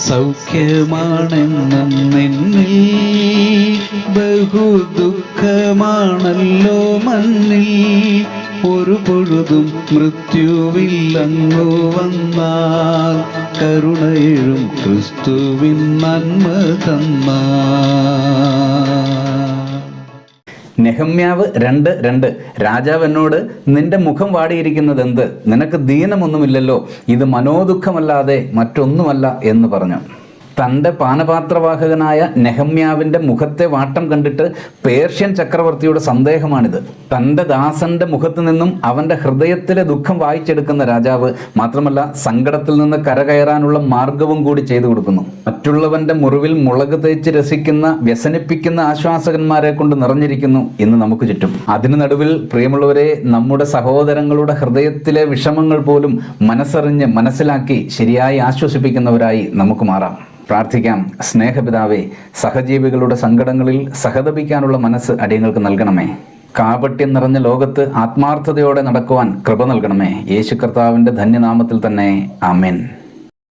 സൗഖ്യമാണെന്നും നിന്നിൽ ബഹുദുഃഖമാണല്ലോ മണ്ണിൽ. ഒരു പൊഴുതും മൃത്യുവില്ലങ്ങു വന്നാൽ കരുണയെഴും ക്രിസ്തുവിൻ നന്മ തന്നാൽ. നെഹമ്യാവ് 2:2 രാജാവ് എന്നോട്, നിന്റെ മുഖം വാടിയിരിക്കുന്നത് എന്ത്? നിനക്ക് ദീനമൊന്നുമില്ലല്ലോ, ഇത് മനോദുഃഖമല്ലാതെ മറ്റൊന്നുമല്ല എന്ന് പറഞ്ഞു. തൻ്റെ പാനപാത്രവാഹകനായ നെഹമ്യാവിൻ്റെ മുഖത്തെ വാട്ടം കണ്ടിട്ട് പേർഷ്യൻ ചക്രവർത്തിയുടെ സന്ദേഹമാണിത്. തൻ്റെ ദാസന്റെ മുഖത്ത് നിന്നും അവൻ്റെ ഹൃദയത്തിലെ ദുഃഖം വായിച്ചെടുക്കുന്ന രാജാവ് മാത്രമല്ല, സങ്കടത്തിൽ നിന്ന് കരകയറാനുള്ള മാർഗവും കൂടി ചെയ്തു കൊടുക്കുന്നു. മറ്റുള്ളവൻ്റെ മുറിവിൽ മുളക് തേച്ച് രസിക്കുന്ന വ്യസനിപ്പിക്കുന്ന ആശ്വാസകന്മാരെ കൊണ്ട് നിറഞ്ഞിരിക്കുന്നു ഇന്ന് നമുക്ക് ചുറ്റും. അതിനു നടുവിൽ പ്രിയമുള്ളവരെ, നമ്മുടെ സഹോദരങ്ങളുടെ ഹൃദയത്തിലെ വിഷമങ്ങൾ പോലും മനസ്സറിഞ്ഞ് മനസ്സിലാക്കി ശരിയായി ആശ്വസിപ്പിക്കുന്നവരായി നമുക്ക് മാറാം. പ്രാർത്ഥിക്കാം. സ്നേഹപിതാവേ, സഹജീവികളുടെ സങ്കടങ്ങളിൽ സഹതപിക്കാനുള്ള മനസ്സ് അടിയങ്ങൾക്ക് നൽകണമേ. കാപട്യം നിറഞ്ഞ ലോകത്ത് ആത്മാർത്ഥതയോടെ നടക്കുവാൻ കൃപ നൽകണമേ. യേശു കർത്താവിൻ്റെ ധന്യനാമത്തിൽ തന്നെ ആമേൻ.